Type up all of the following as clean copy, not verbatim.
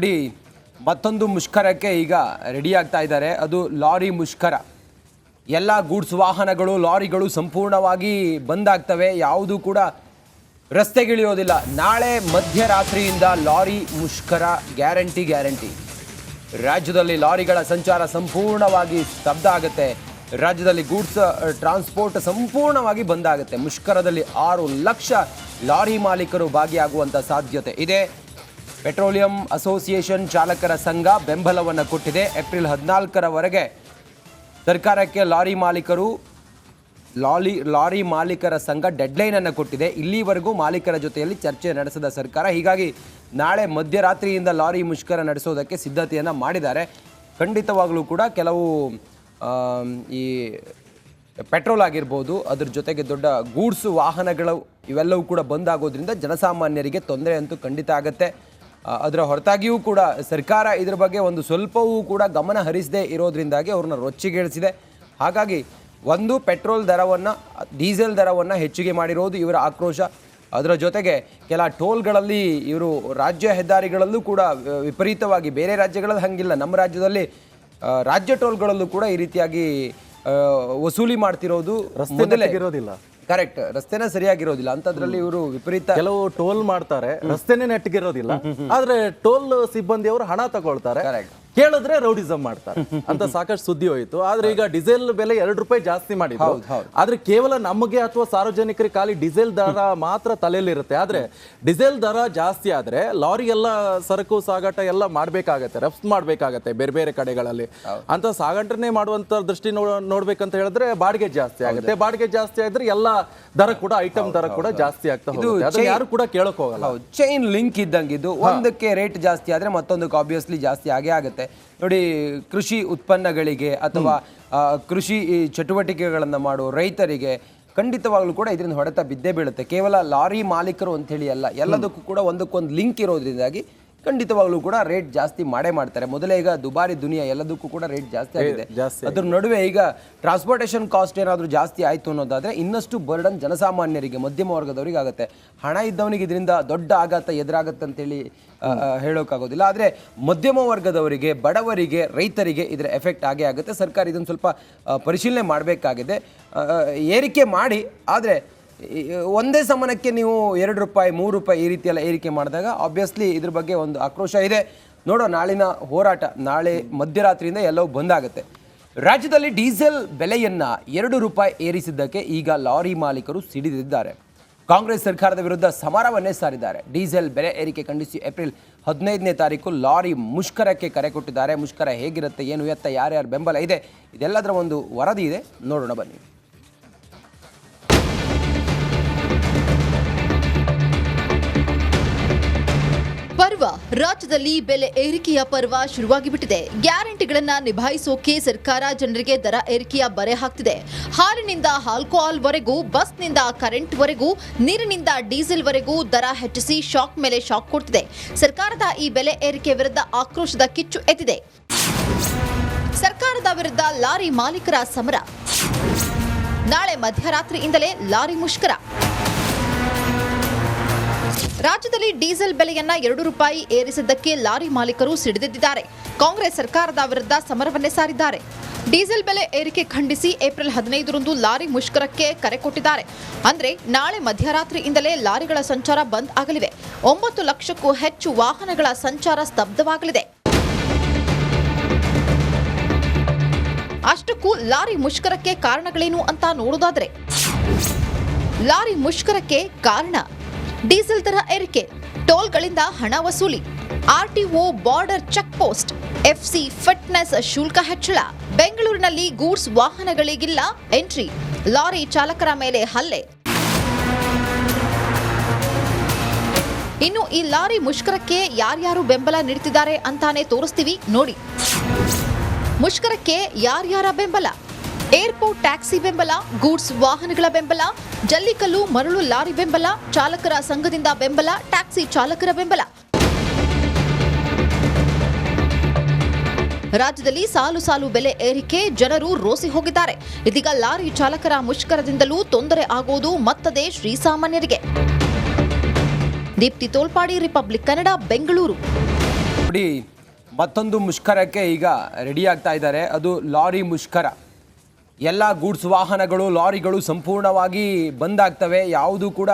ನೋಡಿ, ಮತ್ತೊಂದು ಮುಷ್ಕರಕ್ಕೆ ಈಗ ರೆಡಿ ಆಗ್ತಾ ಇದ್ದಾರೆ. ಅದು ಲಾರಿ ಮುಷ್ಕರ. ಎಲ್ಲ ಗೂಡ್ಸ್ ವಾಹನಗಳು, ಲಾರಿಗಳು ಸಂಪೂರ್ಣವಾಗಿ ಬಂದ್ ಆಗ್ತವೆ. ಯಾವುದು ಕೂಡ ರಸ್ತೆಗಿಳಿಯೋದಿಲ್ಲ. ನಾಳೆ ಮಧ್ಯರಾತ್ರಿಯಿಂದ ಲಾರಿ ಮುಷ್ಕರ ಗ್ಯಾರಂಟಿ. ರಾಜ್ಯದಲ್ಲಿ ಲಾರಿಗಳ ಸಂಚಾರ ಸಂಪೂರ್ಣವಾಗಿ ಸ್ತಬ್ಧ ಆಗುತ್ತೆ. ರಾಜ್ಯದಲ್ಲಿ ಗೂಡ್ಸ್ ಟ್ರಾನ್ಸ್ಪೋರ್ಟ್ ಸಂಪೂರ್ಣವಾಗಿ ಬಂದ್ ಆಗುತ್ತೆ. ಮುಷ್ಕರದಲ್ಲಿ 6 ಲಕ್ಷ ಲಾರಿ ಮಾಲೀಕರು ಭಾಗಿಯಾಗುವಂಥ ಸಾಧ್ಯತೆ ಇದೆ. ಪೆಟ್ರೋಲಿಯಂ ಅಸೋಸಿಯೇಷನ್ ಚಾಲಕರ ಸಂಘ ಬೆಂಬಲವನ್ನು ಕೊಟ್ಟಿದೆ. ಏಪ್ರಿಲ್ 14ರವರೆಗೆ ಸರ್ಕಾರಕ್ಕೆ ಲಾರಿ ಮಾಲೀಕರ ಸಂಘ ಡೆಡ್ಲೈನನ್ನು ಕೊಟ್ಟಿದೆ. ಇಲ್ಲಿವರೆಗೂ ಮಾಲೀಕರ ಜೊತೆಯಲ್ಲಿ ಚರ್ಚೆ ನಡೆಸಿದ ಸರ್ಕಾರ. ಹೀಗಾಗಿ ನಾಳೆ ಮಧ್ಯರಾತ್ರಿಯಿಂದ ಲಾರಿ ಮುಷ್ಕರ ನಡೆಸೋದಕ್ಕೆ ಸಿದ್ಧತೆಯನ್ನು ಮಾಡಿದ್ದಾರೆ. ಖಂಡಿತವಾಗಲೂ ಕೂಡ ಕೆಲವು ಈ ಪೆಟ್ರೋಲ್ ಆಗಿರ್ಬೋದು, ಅದ್ರ ಜೊತೆಗೆ ದೊಡ್ಡ ಗೂಡ್ಸ್ ವಾಹನಗಳು ಇವೆಲ್ಲವೂ ಕೂಡ ಬಂದಾಗೋದ್ರಿಂದ ಜನಸಾಮಾನ್ಯರಿಗೆ ತೊಂದರೆ ಅಂತೂ ಖಂಡಿತ ಆಗುತ್ತೆ. ಅದರ ಹೊರತಾಗಿಯೂ ಕೂಡ ಸರ್ಕಾರ ಇದ್ರ ಬಗ್ಗೆ ಒಂದು ಸ್ವಲ್ಪವೂ ಕೂಡ ಗಮನ ಹರಿಸದೇ ಇರೋದ್ರಿಂದಾಗಿ ಅವ್ರನ್ನ ರೊಚ್ಚಿಗೇಳಿಸಿದೆ. ಹಾಗಾಗಿ ಒಂದು ಪೆಟ್ರೋಲ್ ದರವನ್ನು, ಡೀಸೆಲ್ ದರವನ್ನು ಹೆಚ್ಚಿಗೆ ಮಾಡಿರೋದು ಇವರ ಆಕ್ರೋಶ. ಅದರ ಜೊತೆಗೆ ಕೆಲ ಟೋಲ್ಗಳಲ್ಲಿ ಇವರು ರಾಜ್ಯ ಹೆದ್ದಾರಿಗಳಲ್ಲೂ ಕೂಡ ವಿಪರೀತವಾಗಿ, ಬೇರೆ ರಾಜ್ಯಗಳಲ್ಲಿ ಹಂಗಿಲ್ಲ, ನಮ್ಮ ರಾಜ್ಯದಲ್ಲಿ ರಾಜ್ಯ ಟೋಲ್ಗಳಲ್ಲೂ ಕೂಡ ಈ ರೀತಿಯಾಗಿ ವಸೂಲಿ ಮಾಡ್ತಿರೋದು ಇರೋದಿಲ್ಲ. ಕರೆಕ್ಟ್, ರಸ್ತೆನೇ ಸರಿಯಾಗಿರೋದಿಲ್ಲ ಅಂತದ್ರಲ್ಲಿ ಇವರು ವಿಪರೀತ ಕೆಲವು ಟೋಲ್ ಮಾಡ್ತಾರೆ, ರಸ್ತೆನೇ ನೆಟ್ಟಗಿರೋದಿಲ್ಲ. ಆದ್ರೆ ಟೋಲ್ ಸಿಬ್ಬಂದಿಯವರು ಹಣ ತಗೊಳ್ತಾರೆ, ಕೇಳಿದ್ರೆ ರೌಡಿಸಂ ಮಾಡ್ತಾರೆ ಅಂತ ಸಾಕಷ್ಟು ಸುದ್ದಿ ಹೋಯಿತು. ಆದ್ರೆ ಈಗ ಡೀಸೆಲ್ ಬೆಲೆ 2 ರೂಪಾಯಿ ಜಾಸ್ತಿ ಮಾಡಿದ್ರು. ಆದ್ರೆ ಕೇವಲ ನಮಗೆ ಅಥವಾ ಸಾರ್ವಜನಿಕರಿಗೆ ಖಾಲಿ ಡೀಸೆಲ್ ದರ ಮಾತ್ರ ತಲೆಯಲ್ಲಿರುತ್ತೆ. ಆದ್ರೆ ಡೀಸೆಲ್ ದರ ಜಾಸ್ತಿ ಆದ್ರೆ ಲಾರಿ ಎಲ್ಲ ಸರಕು ಸಾಗಾಟ ಎಲ್ಲ ಮಾಡ್ಬೇಕಾಗತ್ತೆ, ರಫ್ತು ಮಾಡ್ಬೇಕಾಗತ್ತೆ ಬೇರೆ ಬೇರೆ ಕಡೆಗಳಲ್ಲಿ. ಅಂತ ಸಾಗಾಟನೆ ಮಾಡುವಂತ ದೃಷ್ಟಿ ನೋಡ್ಬೇಕಂತ ಹೇಳಿದ್ರೆ ಬಾಡಿಗೆ ಜಾಸ್ತಿ ಆಗುತ್ತೆ. ಬಾಡಿಗೆ ಜಾಸ್ತಿ ಆದ್ರೆ ಎಲ್ಲ ದರ ಕೂಡ, ಐಟಮ್ ದರ ಕೂಡ ಜಾಸ್ತಿ ಆಗ್ತಾ ಹೋಗುತ್ತೆ. ಅದನ್ನ ಯಾರು ಕೂಡ ಕೇಳಕ್ ಹೋಗಲ್ಲ. ಚೈನ್ ಲಿಂಕ್ ಇದ್ದಂಗಿದ್ದು, ಒಂದಕ್ಕೆ ರೇಟ್ ಜಾಸ್ತಿ ಆದ್ರೆ ಮತ್ತೊಂದಕ್ಕೆ ಆಬ್ವಿಯಸ್ಲಿ ಜಾಸ್ತಿ ಆಗೇ ಆಗುತ್ತೆ. ನೋಡಿ, ಕೃಷಿ ಉತ್ಪನ್ನಗಳಿಗೆ ಅಥವಾ ಕೃಷಿ ಚಟುವಟಿಕೆಗಳನ್ನು ಮಾಡೋ ರೈತರಿಗೆ ಖಂಡಿತವಾಗ್ಲೂ ಕೂಡ ಇದರಿಂದ ಹೊಡೆತ ಬಿದ್ದೇ ಬೀಳುತ್ತೆ. ಕೇವಲ ಲಾರಿ ಮಾಲೀಕರು ಅಂತ ಹೇಳಿ ಅಲ್ಲ, ಎಲ್ಲದಕ್ಕೂ ಕೂಡ ಒಂದಕ್ಕೊಂದು ಲಿಂಕ್ ಇರೋದ್ರಿಂದಾಗಿ ಖಂಡಿತವಾಗ್ಲೂ ಕೂಡ ರೇಟ್ ಜಾಸ್ತಿ ಮಾಡ್ತಾರೆ. ಮೊದಲೇ ಈಗ ದುಬಾರಿ ದುನಿಯಾ, ಎಲ್ಲದಕ್ಕೂ ಕೂಡ ರೇಟ್ ಜಾಸ್ತಿ ಆಗಿದೆ. ಅದ್ರ ನಡುವೆ ಈಗ ಟ್ರಾನ್ಸ್ಪೋರ್ಟೇಷನ್ ಕಾಸ್ಟ್ ಏನಾದರೂ ಜಾಸ್ತಿ ಆಯಿತು ಅನ್ನೋದಾದ್ರೆ ಇನ್ನಷ್ಟು ಬರ್ಡನ್ ಜನಸಾಮಾನ್ಯರಿಗೆ, ಮಧ್ಯಮ ವರ್ಗದವರಿಗೆ ಆಗುತ್ತೆ. ಹಣ ಇದ್ದವನಿಗೆ ಇದರಿಂದ ದೊಡ್ಡ ಆಘಾತ ಎದುರಾಗತ್ತೆ ಅಂತೇಳಿ ಹೇಳೋಕ್ಕಾಗೋದಿಲ್ಲ. ಆದರೆ ಮಧ್ಯಮ ವರ್ಗದವರಿಗೆ, ಬಡವರಿಗೆ, ರೈತರಿಗೆ ಇದರ ಎಫೆಕ್ಟ್ ಆಗೇ ಆಗುತ್ತೆ. ಸರ್ಕಾರ ಇದನ್ನು ಸ್ವಲ್ಪ ಪರಿಶೀಲನೆ ಮಾಡಬೇಕಾಗಿದೆ. ಏರಿಕೆ ಮಾಡಿ, ಆದರೆ ಒಂದೇ ಸಮನಕ್ಕೆ ನೀವು 2 ರೂಪಾಯಿ 3 ರೂಪಾಯಿ ಈ ರೀತಿಯೆಲ್ಲ ಏರಿಕೆ ಮಾಡಿದಾಗ ಆಬ್ವಿಯಸ್ಲಿ ಇದ್ರ ಬಗ್ಗೆ ಒಂದು ಆಕ್ರೋಶ ಇದೆ. ನೋಡೋ, ನಾಳಿನ ಹೋರಾಟ, ನಾಳೆ ಮಧ್ಯರಾತ್ರಿಯಿಂದ ಎಲ್ಲವೂ ಬಂದಾಗುತ್ತೆ. ರಾಜ್ಯದಲ್ಲಿ ಡೀಸೆಲ್ ಬೆಲೆಯನ್ನು 2 ರೂಪಾಯಿ ಏರಿಸಿದ್ದಕ್ಕೆ ಈಗ ಲಾರಿ ಮಾಲೀಕರು ಸಿಡಿದಿದ್ದಾರೆ. ಕಾಂಗ್ರೆಸ್ ಸರ್ಕಾರದ ವಿರುದ್ಧ ಸಮರವನ್ನೇ ಸಾರಿದ್ದಾರೆ. ಡೀಸೆಲ್ ಬೆಲೆ ಏರಿಕೆ ಖಂಡಿಸಿ ಏಪ್ರಿಲ್ 15ನೇ ತಾರೀಕು ಲಾರಿ ಮುಷ್ಕರಕ್ಕೆ ಕರೆ ಕೊಟ್ಟಿದ್ದಾರೆ. ಮುಷ್ಕರ ಹೇಗಿರುತ್ತೆ, ಏನು ಎತ್ತ, ಯಾರ್ಯಾರು ಬೆಂಬಲ ಇದೆ, ಇದೆಲ್ಲದರ ಒಂದು ವರದಿ ಇದೆ, ನೋಡೋಣ ಬನ್ನಿ. ಪರ್ವ ರಾಜ್ಯದಲ್ಲಿ ಬೆಲೆ ಏರಿಕೆಯ ಪರ್ವ ಶುರುವಾಗಿಬಿಟ್ಟಿದೆ. ಗ್ಯಾರಂಟಿಗಳನ್ನ ನಿಭಾಯಿಸೋಕೆ ಸರ್ಕಾರ ಜನರಿಗೆ ದರ ಏರಿಕೆಯ ಬರೆ ಹಾಕ್ತಿದೆ. ಹಾಲಿನಿಂದ ಆಲ್ಕೋಹಾಲ್ ವರೆಗೂ, ಬಸ್ನಿಂದ ಕರೆಂಟ್ ವರೆಗೂ, ನೀರಿನಿಂದ ಡೀಸೆಲ್ ವರೆಗೂ ದರ ಹೆಚ್ಚಿಸಿ ಶಾಕ್ ಮೇಲೆ ಶಾಕ್ ಕೊಡ್ತಿದೆ. ಸರ್ಕಾರದ ಈ ಬೆಲೆ ಏರಿಕೆ ವಿರುದ್ಧ ಆಕ್ರೋಶದ ಕಿಚ್ಚು ಎದ್ದಿದೆ. ಸರ್ಕಾರದ ವಿರುದ್ಧ ಲಾರಿ ಮಾಲೀಕರ ಸಮರ. ನಾಳೆ ಮಧ್ಯರಾತ್ರಿಯಿಂದಲೇ ಲಾರಿ ಮುಷ್ಕರ. ರಾಜ್ಯದಲ್ಲಿ ಡೀಸೆಲ್ ಬೆಲೆಯನ್ನ 2 ರೂಪಾಯಿ ಏರಿಸಿದ್ದಕ್ಕೆ ಲಾರಿ ಮಾಲೀಕರು ಸಿಡಿದೆದ್ದಿದ್ದಾರೆ. ಕಾಂಗ್ರೆಸ್ ಸರ್ಕಾರದ ವಿರುದ್ಧ ಸಮರವನ್ನೇ ಸಾರಿದ್ದಾರೆ. ಡೀಸೆಲ್ ಬೆಲೆ ಏರಿಕೆ ಖಂಡಿಸಿ ಏಪ್ರಿಲ್ 15ರಂದು ಲಾರಿ ಮುಷ್ಕರಕ್ಕೆ ಕರೆ ಕೊಟ್ಟಿದ್ದಾರೆ. ಅಂದ್ರೆ ನಾಳೆ ಮಧ್ಯರಾತ್ರಿಯಿಂದಲೇ ಲಾರಿಗಳ ಸಂಚಾರ ಬಂದ್ ಆಗಲಿವೆ. 9 ಲಕ್ಷಕ್ಕೂ ಹೆಚ್ಚು ವಾಹನಗಳ ಸಂಚಾರ ಸ್ತಬ್ಧವಾಗಲಿದೆ. ಅಷ್ಟಕ್ಕೂ ಲಾರಿ ಮುಷ್ಕರಕ್ಕೆ ಕಾರಣಗಳೇನು ಅಂತ ನೋಡೋದಾದ್ರೆ, ಲಾರಿ ಮುಷ್ಕರಕ್ಕೆ ಕಾರಣ ಡೀಸೆಲ್ ದರ ಏರಿಕೆ, ಟೋಲ್ಗಳಿಂದ ಹಣ ವಸೂಲಿ, RTO border check post, FC fitness ಶುಲ್ಕ ಹೆಚ್ಚಳ, ಬೆಂಗಳೂರಿನಲ್ಲಿ ಗೂಡ್ಸ್ ವಾಹನಗಳಿಗಿಲ್ಲ ಎಂಟ್ರಿ, ಲಾರಿ ಚಾಲಕರ ಮೇಲೆ ಹಲ್ಲೆ. ಇನ್ನು ಈ ಲಾರಿ ಮುಷ್ಕರಕ್ಕೆ ಯಾರ್ಯಾರು ಬೆಂಬಲ ನೀಡುತ್ತಿದ್ದಾರೆ ಅಂತಾನೆ ತೋರಿಸ್ತೀವಿ ನೋಡಿ. ಮುಷ್ಕರಕ್ಕೆ ಯಾರ್ಯಾರ ಬೆಂಬಲ: ಏರ್ಪೋರ್ಟ್ ಟ್ಯಾಕ್ಸಿ ಬೆಂಬಲ, ಗೂಡ್ಸ್ ವಾಹನಗಳ ಬೆಂಬಲ, ಜಲ್ಲಿಕಲ್ಲು ಮರಳು ಲಾರಿ ಬೆಂಬಲ, ಚಾಲಕರ ಸಂಘದಿಂದ ಬೆಂಬಲ, ಟ್ಯಾಕ್ಸಿ ಚಾಲಕರ ಬೆಂಬಲ. ರಾಜ್ಯದಲ್ಲಿ ಸಾಲು ಸಾಲು ಬೆಲೆ ಏರಿಕೆ, ಜನರು ರೋಸಿ ಹೋಗಿದ್ದಾರೆ. ಇದೀಗ ಲಾರಿ ಚಾಲಕರ ಮುಷ್ಕರದಿಂದಲೂ ತೊಂದರೆ ಆಗೋದು ಮತ್ತದೇ ಶ್ರೀಸಾಮಾನ್ಯರಿಗೆ. ದೀಪ್ತಿ ತೋಳ್ಪಾಡಿ, ರಿಪಬ್ಲಿಕ್ ಕನ್ನಡ, ಬೆಂಗಳೂರು. ನೋಡಿ, ಮತ್ತೊಂದು ಮುಷ್ಕರಕ್ಕೆ ಈಗ ರೆಡಿ ಆಗ್ತಾ ಇದ್ದಾರೆ. ಅದು ಲಾರಿ ಮುಷ್ಕರ. ಎಲ್ಲ ಗೂಡ್ಸ್ ವಾಹನಗಳು, ಲಾರಿಗಳು ಸಂಪೂರ್ಣವಾಗಿ ಬಂದ್ ಆಗ್ತವೆ. ಯಾವುದು ಕೂಡ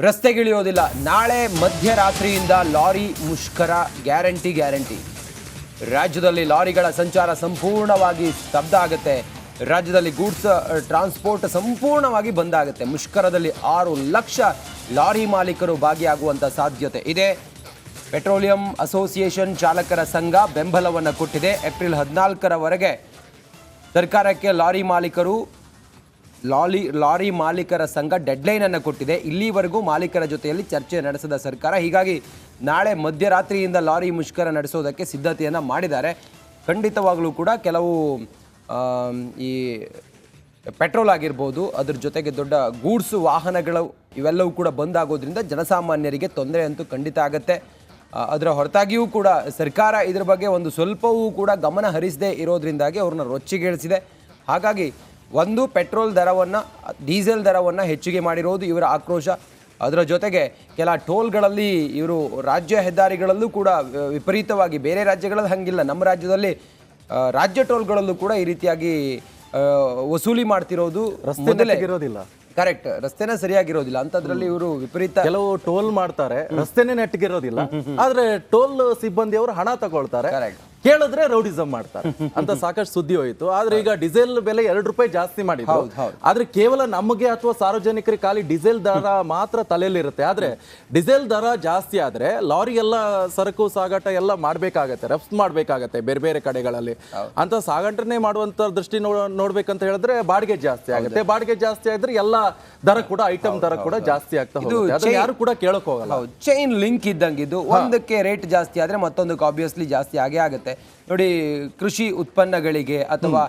ರಸ್ತೆಗಿಳಿಯೋದಿಲ್ಲ. ನಾಳೆ ಮಧ್ಯರಾತ್ರಿಯಿಂದ ಲಾರಿ ಮುಷ್ಕರ ಗ್ಯಾರಂಟಿ. ರಾಜ್ಯದಲ್ಲಿ ಲಾರಿಗಳ ಸಂಚಾರ ಸಂಪೂರ್ಣವಾಗಿ ಸ್ತಬ್ಧ ಆಗುತ್ತೆ. ರಾಜ್ಯದಲ್ಲಿ ಗೂಡ್ಸ್ ಟ್ರಾನ್ಸ್ಪೋರ್ಟ್ ಸಂಪೂರ್ಣವಾಗಿ ಬಂದ್ ಆಗುತ್ತೆ. ಮುಷ್ಕರದಲ್ಲಿ 6 ಲಕ್ಷ ಲಾರಿ ಮಾಲೀಕರು ಭಾಗಿಯಾಗುವಂಥ ಸಾಧ್ಯತೆ ಇದೆ. ಪೆಟ್ರೋಲಿಯಂ ಅಸೋಸಿಯೇಷನ್ ಚಾಲಕರ ಸಂಘ ಬೆಂಬಲವನ್ನು ಕೊಟ್ಟಿದೆ. ಏಪ್ರಿಲ್ 14ರವರೆಗೆ ಸರ್ಕಾರಕ್ಕೆ ಲಾರಿ ಮಾಲೀಕರ ಸಂಘ ಡೆಡ್ಲೈನನ್ನು ಕೊಟ್ಟಿದೆ. ಇಲ್ಲಿವರೆಗೂ ಮಾಲೀಕರ ಜೊತೆಯಲ್ಲಿ ಚರ್ಚೆ ನಡೆಸಿದ ಸರ್ಕಾರ, ಹೀಗಾಗಿ ನಾಳೆ ಮಧ್ಯರಾತ್ರಿಯಿಂದ ಲಾರಿ ಮುಷ್ಕರ ನಡೆಸೋದಕ್ಕೆ ಸಿದ್ಧತೆಯನ್ನು ಮಾಡಿದ್ದಾರೆ. ಖಂಡಿತವಾಗಲೂ ಕೂಡ ಕೆಲವು ಈ ಪೆಟ್ರೋಲ್ ಆಗಿರ್ಬೋದು, ಅದ್ರ ಜೊತೆಗೆ ದೊಡ್ಡ ಗೂಡ್ಸ್ ವಾಹನಗಳು ಇವೆಲ್ಲವೂ ಕೂಡ ಬಂದಾಗೋದ್ರಿಂದ ಜನಸಾಮಾನ್ಯರಿಗೆ ತೊಂದರೆ ಅಂತೂ ಖಂಡಿತ ಆಗುತ್ತೆ. ಅದರ ಹೊರತಾಗಿಯೂ ಕೂಡ ಸರ್ಕಾರ ಇದರ ಬಗ್ಗೆ ಒಂದು ಸ್ವಲ್ಪವೂ ಕೂಡ ಗಮನ ಹರಿಸದೇ ಇರೋದ್ರಿಂದಾಗಿ ಅವ್ರನ್ನ ರೊಚ್ಚಿಗೇಳಿಸಿದೆ. ಹಾಗಾಗಿ ಒಂದು ಪೆಟ್ರೋಲ್ ದರವನ್ನು, ಡೀಸೆಲ್ ದರವನ್ನು ಹೆಚ್ಚಿಗೆ ಮಾಡಿರೋದು ಇವರ ಆಕ್ರೋಶ. ಅದರ ಜೊತೆಗೆ ಕೆಲ ಟೋಲ್ಗಳಲ್ಲಿ ಇವರು ರಾಜ್ಯ ಹೆದ್ದಾರಿಗಳಲ್ಲೂ ಕೂಡ ವಿಪರೀತವಾಗಿ, ಬೇರೆ ರಾಜ್ಯಗಳಲ್ಲಿ ಹಂಗಿಲ್ಲ, ನಮ್ಮ ರಾಜ್ಯದಲ್ಲಿ ರಾಜ್ಯ ಟೋಲ್ಗಳಲ್ಲೂ ಕೂಡ ಈ ರೀತಿಯಾಗಿ ವಸೂಲಿ ಮಾಡ್ತಿರೋದು ಮೊದಲೇ ಇರೋದಿಲ್ಲ. ಕರೆಕ್ಟ್, ರಸ್ತೆನೇ ಸರಿಯಾಗಿರೋದಿಲ್ಲ ಅಂತದ್ರಲ್ಲಿ ಇವರು ವಿಪರೀತ ಕೆಲವು ಟೋಲ್ ಮಾಡ್ತಾರೆ, ರಸ್ತೆನೇ ನೆಟ್ಟಗಿರೋದಿಲ್ಲ, ಆದ್ರೆ ಟೋಲ್ ಸಿಬ್ಬಂದಿಯವರು ಹಣ ತಗೊಳ್ತಾರೆ. ಕೇಳಿದ್ರೆ ರೌಡಿಸಮ್ ಮಾಡ್ತಾರೆ ಅಂತ ಸಾಕಷ್ಟು ಸುದ್ದಿ ಹೋಯಿತು. ಆದ್ರೆ ಈಗ ಡೀಸೆಲ್ ಬೆಲೆ 2 ರೂಪಾಯಿ ಜಾಸ್ತಿ ಮಾಡಿದ್ರು. ಆದ್ರೆ ಕೇವಲ ನಮಗೆ ಅಥವಾ ಸಾರ್ವಜನಿಕರಿಗೆ ಖಾಲಿ ಡೀಸೆಲ್ ದರ ಮಾತ್ರ ತಲೆಯಲ್ಲಿರುತ್ತೆ. ಆದ್ರೆ ಡೀಸೆಲ್ ದರ ಜಾಸ್ತಿ ಆದ್ರೆ ಲಾರಿ ಎಲ್ಲ ಸರಕು ಸಾಗಾಟ ಎಲ್ಲ ಮಾಡ್ಬೇಕಾಗತ್ತೆ, ರಫ್ತು ಮಾಡ್ಬೇಕಾಗತ್ತೆ ಬೇರೆ ಬೇರೆ ಕಡೆಗಳಲ್ಲಿ. ಅಂತ ಸಾಗಾಟನೆ ಮಾಡುವಂತ ದೃಷ್ಟಿ ನೋಡ್ಬೇಕಂತ ಹೇಳಿದ್ರೆ ಬಾಡಿಗೆ ಜಾಸ್ತಿ ಆಗುತ್ತೆ. ಬಾಡಿಗೆ ಜಾಸ್ತಿ ಆದ್ರೆ ಎಲ್ಲ ದರ ಕೂಡ, ಐಟಮ್ ದರ ಕೂಡ ಜಾಸ್ತಿ ಆಗ್ತಾ ಹೋಗುತ್ತೆ. ಅದನ್ನ ಯಾರು ಕೂಡ ಕೇಳಕ್ ಹೋಗಲ್ಲ. ಚೈನ್ ಲಿಂಕ್ ಇದ್ದಂಗಿದ್ದು, ಒಂದಕ್ಕೆ ರೇಟ್ ಜಾಸ್ತಿ ಆದ್ರೆ ಮತ್ತೊಂದಕ್ಕೆ ಆಬ್ವಿಯಸ್ಲಿ ಜಾಸ್ತಿ ಆಗುತ್ತೆ. ನೋಡಿ, ಕೃಷಿ ಉತ್ಪನ್ನಗಳಿಗೆ ಅಥವಾ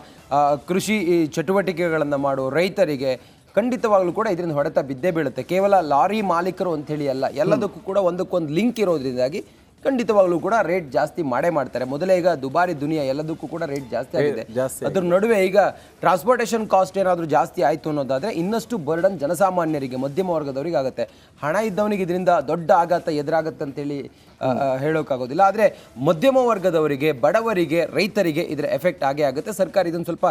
ಕೃಷಿ ಚಟುವಟಿಕೆಗಳನ್ನು ಮಾಡೋ ರೈತರಿಗೆ ಖಂಡಿತವಾಗ್ಲೂ ಕೂಡ ಇದರಿಂದ ಹೊಡೆತ ಬಿದ್ದೇ ಬೀಳುತ್ತೆ. ಕೇವಲ ಲಾರಿ ಮಾಲೀಕರು ಅಂತೇಳಿ ಅಲ್ಲ, ಎಲ್ಲದಕ್ಕೂ ಕೂಡ ಒಂದಕ್ಕೊಂದು ಲಿಂಕ್ ಇರೋದ್ರಿಂದಾಗಿ ಖಂಡಿತವಾಗ್ಲೂ ಕೂಡ ರೇಟ್ ಜಾಸ್ತಿ ಮಾಡ್ತಾರೆ. ಮೊದಲೇ ಈಗ ದುಬಾರಿ ದುನಿಯಾ, ಎಲ್ಲದಕ್ಕೂ ಕೂಡ ರೇಟ್ ಜಾಸ್ತಿ ಆಗಿದೆ. ಅದ್ರ ನಡುವೆ ಈಗ ಟ್ರಾನ್ಸ್ಪೋರ್ಟೇಷನ್ ಕಾಸ್ಟ್ ಏನಾದರೂ ಜಾಸ್ತಿ ಆಯಿತು ಅನ್ನೋದಾದ್ರೆ ಇನ್ನಷ್ಟು ಬರ್ಡನ್ ಜನಸಾಮಾನ್ಯರಿಗೆ, ಮಧ್ಯಮ ವರ್ಗದವರಿಗೆ ಆಗುತ್ತೆ. ಹಣ ಇದ್ದವನಿಗೆ ಇದರಿಂದ ದೊಡ್ಡ ಆಘಾತ ಎದುರಾಗತ್ತೆ ಅಂತೇಳಿ ಹೇಳೋಕ್ಕಾಗೋದಿಲ್ಲ. ಆದರೆ ಮಧ್ಯಮ ವರ್ಗದವರಿಗೆ, ಬಡವರಿಗೆ, ರೈತರಿಗೆ ಇದರ ಎಫೆಕ್ಟ್ ಆಗೇ ಆಗುತ್ತೆ. ಸರ್ಕಾರ ಇದನ್ನು ಸ್ವಲ್ಪ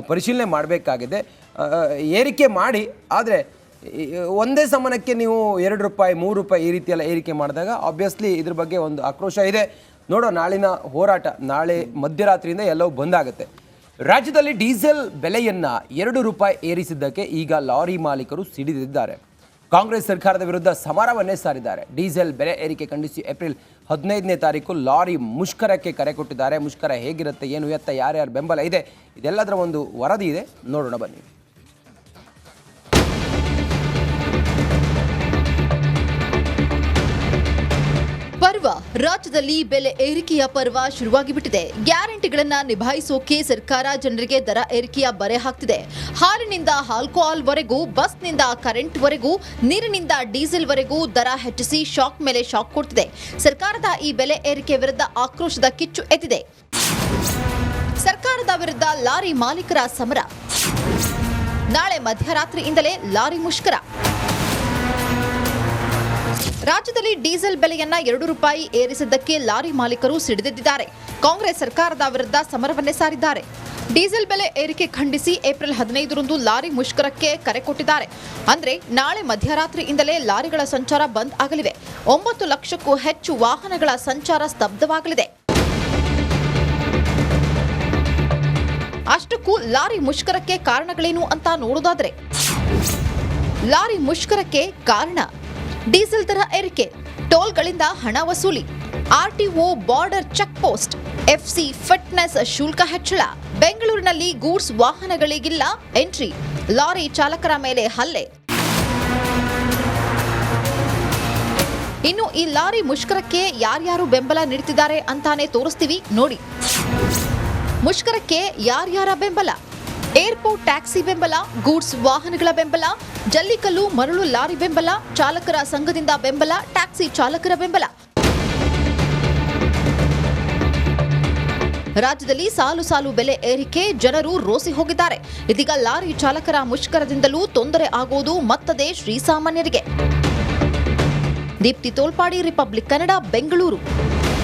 ಪರಿಶೀಲನೆ ಮಾಡಬೇಕಾಗಿದೆ. ಏರಿಕೆ ಮಾಡಿ, ಆದರೆ ಒಂದೇ ಸಮನಕ್ಕೆ ನೀವು 2 ರೂಪಾಯಿ 3 ರೂಪಾಯಿ ಈ ರೀತಿ ಎಲ್ಲ ಏರಿಕೆ ಮಾಡಿದಾಗ ಆಬ್ವಿಯಸ್ಲಿ ಇದ್ರ ಬಗ್ಗೆ ಒಂದು ಆಕ್ರೋಶ ಇದೆ. ನೋಡೋ ನಾಳಿನ ಹೋರಾಟ. ನಾಳೆ ಮಧ್ಯರಾತ್ರಿಯಿಂದ ಎಲ್ಲವೂ ಬಂದಾಗುತ್ತೆ. ರಾಜ್ಯದಲ್ಲಿ ಡೀಸೆಲ್ ಬೆಲೆಯನ್ನು 2 ರೂಪಾಯಿ ಏರಿಸಿದ್ದಕ್ಕೆ ಈಗ ಲಾರಿ ಮಾಲೀಕರು ಸಿಡಿದಿದ್ದಾರೆ. ಕಾಂಗ್ರೆಸ್ ಸರ್ಕಾರದ ವಿರುದ್ಧ ಸಮರವನ್ನೇ ಸಾರಿದ್ದಾರೆ. ಡೀಸೆಲ್ ಬೆಲೆ ಏರಿಕೆ ಖಂಡಿಸಿ ಏಪ್ರಿಲ್ 15ನೇ ತಾರೀಕು ಲಾರಿ ಮುಷ್ಕರಕ್ಕೆ ಕರೆ ಕೊಟ್ಟಿದ್ದಾರೆ. ಮುಷ್ಕರ ಹೇಗಿರುತ್ತೆ, ಏನು ಎತ್ತ, ಯಾರ್ಯಾರು ಬೆಂಬಲ ಇದೆ, ಇದೆಲ್ಲದರ ಒಂದು ವರದಿ ಇದೆ, ನೋಡೋಣ ಬನ್ನಿ. ಪರ್ವ ರಾಜ್ಯದಲ್ಲಿ ಬೆಲೆ ಏರಿಕೆಯ ಪರ್ವ ಶುರುವಾಗಿಬಿಟ್ಟಿದೆ. ಗ್ಯಾರಂಟಿಗಳನ್ನ ನಿಭಾಯಿಸೋಕೆ ಸರ್ಕಾರ ಜನರಿಗೆ ದರ ಏರಿಕೆಯ ಬರೆ ಹಾಕ್ತಿದೆ. ಹಾಲಿನಿಂದ ಆಲ್ಕೋಹಾಲ್ ವರೆಗೂ, ಬಸ್ನಿಂದ ಕರೆಂಟ್ ವರೆಗೂ, ನೀರಿನಿಂದ ಡೀಸೆಲ್ ವರೆಗೂ ದರ ಹೆಚ್ಚಿಸಿ ಶಾಕ್ ಮೇಲೆ ಶಾಕ್ ಕೊಡ್ತಿದೆ. ಸರ್ಕಾರದ ಈ ಬೆಲೆ ಏರಿಕೆ ವಿರುದ್ಧ ಆಕ್ರೋಶದ ಕಿಚ್ಚು ಎದ್ದಿದೆ. ಸರ್ಕಾರದ ವಿರುದ್ಧ ಲಾರಿ ಮಾಲೀಕರ ಸಮರ. ನಾಳೆ ಮಧ್ಯರಾತ್ರಿಯಿಂದಲೇ ಲಾರಿ ಮುಷ್ಕರ. ರಾಜ್ಯದಲ್ಲಿ ಡೀಸೆಲ್ ಬೆಲೆಯನ್ನ 2 ರೂಪಾಯಿ ಏರಿಸಿದ್ದಕ್ಕೆ ಲಾರಿ ಮಾಲೀಕರು ಸಿಡಿದೆದ್ದಿದ್ದಾರೆ. ಕಾಂಗ್ರೆಸ್ ಸರ್ಕಾರದ ವಿರುದ್ಧ ಸಮರವನ್ನೇ ಸಾರಿದ್ದಾರೆ. ಡೀಸೆಲ್ ಬೆಲೆ ಏರಿಕೆ ಖಂಡಿಸಿ ಏಪ್ರಿಲ್ 15ರಂದು ಲಾರಿ ಮುಷ್ಕರಕ್ಕೆ ಕರೆ ಕೊಟ್ಟಿದ್ದಾರೆ. ಅಂದ್ರೆ ನಾಳೆ ಮಧ್ಯರಾತ್ರಿಯಿಂದಲೇ ಲಾರಿಗಳ ಸಂಚಾರ ಬಂದ್ ಆಗಲಿವೆ. 9 ಲಕ್ಷಕ್ಕೂ ಹೆಚ್ಚು ವಾಹನಗಳ ಸಂಚಾರ ಸ್ತಬ್ಧವಾಗಲಿದೆ. ಅಷ್ಟಕ್ಕೂ ಲಾರಿ ಮುಷ್ಕರಕ್ಕೆ ಕಾರಣಗಳೇನು ಅಂತ ನೋಡೋದಾದ್ರೆ, ಲಾರಿ ಮುಷ್ಕರಕ್ಕೆ ಕಾರಣ ಡೀಸೆಲ್ ದರ ಏರಿಕೆ, ಟೋಲ್ಗಳಿಂದ ಹಣ ವಸೂಲಿ, RTO border check post, FC fitness ಶುಲ್ಕ ಹೆಚ್ಚಳ, ಬೆಂಗಳೂರಿನಲ್ಲಿ ಗೂಡ್ಸ್ ವಾಹನಗಳಿಗಿಲ್ಲ ಎಂಟ್ರಿ, ಲಾರಿ ಚಾಲಕರ ಮೇಲೆ ಹಲ್ಲೆ. ಇನ್ನು ಈ ಲಾರಿ ಮುಷ್ಕರಕ್ಕೆ ಯಾರ್ಯಾರು ಬೆಂಬಲ ನೀಡುತ್ತಿದ್ದಾರೆ ಅಂತಾನೆ ತೋರಿಸ್ತೀವಿ ನೋಡಿ. ಮುಷ್ಕರಕ್ಕೆ ಯಾರ್ಯಾರ ಬೆಂಬಲ? ಏರ್ಪೋರ್ಟ್ ಟ್ಯಾಕ್ಸಿ ಬೆಂಬಲ, ಗೂಡ್ಸ್ ವಾಹನಗಳ ಬೆಂಬಲ, ಜಲ್ಲಿಕಲ್ಲು ಮರಳು ಲಾರಿ ಬೆಂಬಲ, ಚಾಲಕರ ಸಂಘದಿಂದ ಬೆಂಬಲ, ಟ್ಯಾಕ್ಸಿ ಚಾಲಕರ ಬೆಂಬಲ. ರಾಜ್ಯದಲ್ಲಿ ಸಾಲು ಸಾಲು ಬೆಲೆ ಏರಿಕೆ, ಜನರು ರೋಸಿ ಹೋಗಿದ್ದಾರೆ. ಇದೀಗ ಲಾರಿ ಚಾಲಕರ ಮುಷ್ಕರದಿಂದಲೂ ತೊಂದರೆ ಆಗೋದು ಮತ್ತದೇ ಶ್ರೀಸಾಮಾನ್ಯರಿಗೆ. ದೀಪ್ತಿ ತೋಲ್ಪಾಡಿ, ರಿಪಬ್ಲಿಕ್ ಕನ್ನಡ, ಬೆಂಗಳೂರು.